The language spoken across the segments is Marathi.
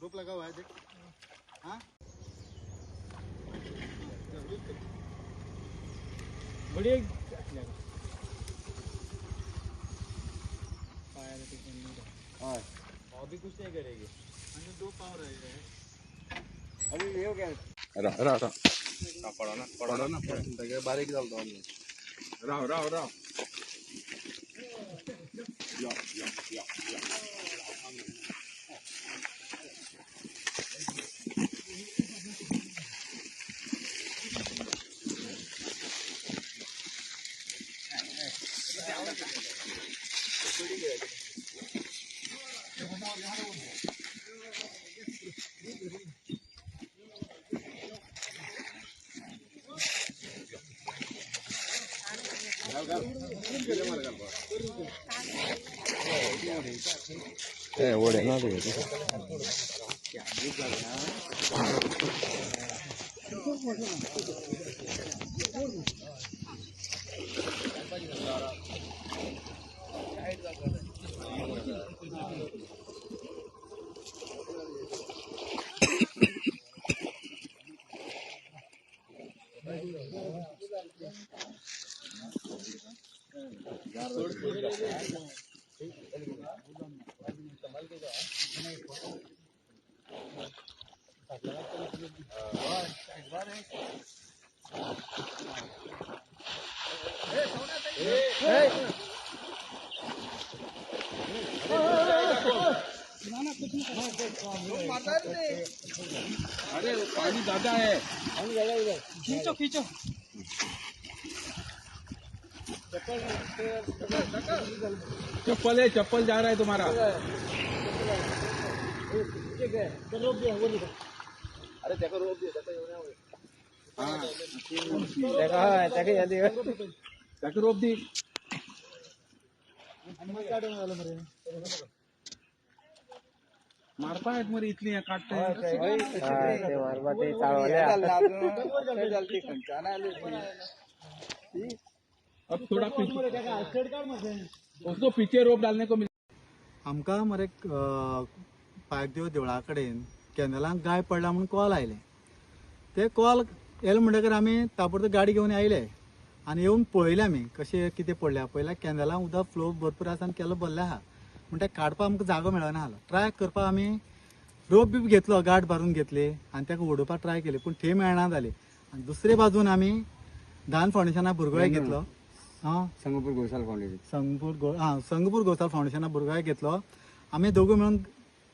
रोप लगा हुआ है देख। हाँ बढ़िया अभी कुछ नहीं करेंगे, हमने 2 पाँव रह गए। अभी ये हो गया। राह पडा ना बारीक झालतो आम्ही राह ओढे ना अरे पानी ज्यादा है, खींचो खींचो। चप्पल है, चप्पल जा रहा है तुम्हारा। अरे देखो रोप दिया त्याचं रोप दी मारता आहेत मरे इथली काटते अब थोड़ा उसको पीछे रोप डालने को मिल। आमकां मरे पायदेव देवळा कडेन कॅनलांक गाय पडला म्हणून कॉल आयले। ते कॉल येले म्हणटकर आमी ताबडतोब गाडी घेवन आयले आनी येवन पळयलें आमी कशें कितें पडल्या। पयल्या कॅनलांक उदक फ्लो भरपूर आसा आनी केलो भरलें आहा, पूण तें काडपाक आमकां जागो मेळना आसलो। ट्राय करपाक आमी रोप बी घेतलो, गाठ भरून घेतली आनी ताका ओडोवपाक ट्राय केली, पूण थंय मेळना जाली। आनी दुसरे बाजून आमी दान फावंडेशना भुरगोय घेतलो, संगपूर गोशाल फाउंडेशन, संगपूर गोसाल फावंडेशना भुरगोय घेतलो। आमी दोगूय मेळून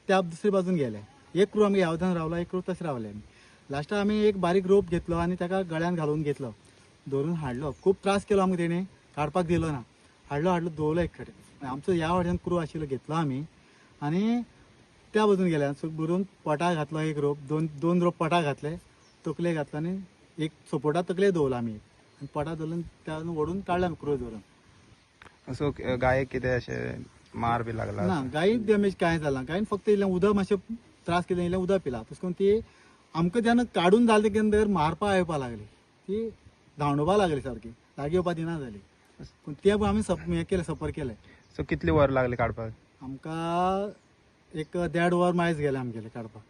त्या दुसरे बाजून गेले। एक क्रू आमगे यावदान रावलो, एक क्रू तशें रावले। लास्टाक आमी एक बारीक रोप घेतलो आनी ताका गळ्यान घालून घेतलो, धरून हाडलो। खूब त्रास केलो आमकां तेणें, काडपाक दिलो ना। हाडलो दवरलो एक कडेन। आमचो ह्या वाटेन क्रू आशिल्लो घेतलो आमी आनी त्या बाजून गेले। भरून पोटाक घातलो एक रोप, दोन रोप पोटाक घातले, तकले घातलो आनी एक सपोर्टा तकले दवरलो आमी आनी पोटाक दवरून त्या ओडून काडले आमी क्रू धरून। असो गायक कितें अशें मार बी लागला ना, गायीक डॅमेज कांय जालां, गायीन फक्त इल्लें उदक मातशें त्रास केलें, इल्लें उदक पिलां। तशें करून ती आमकां जेन्ना काडून जालें तेन्ना मारपा येवपाक लागली, ती धांवडोवपाक लागली सारकी, लागीं येवपाक दिना जाली। पूण तें आमी हें केलें, सफर केलें। सो कितली वर लागली काडपाक? आमकां एक 1.5 वर मायज गेले आमगेले काडपाक।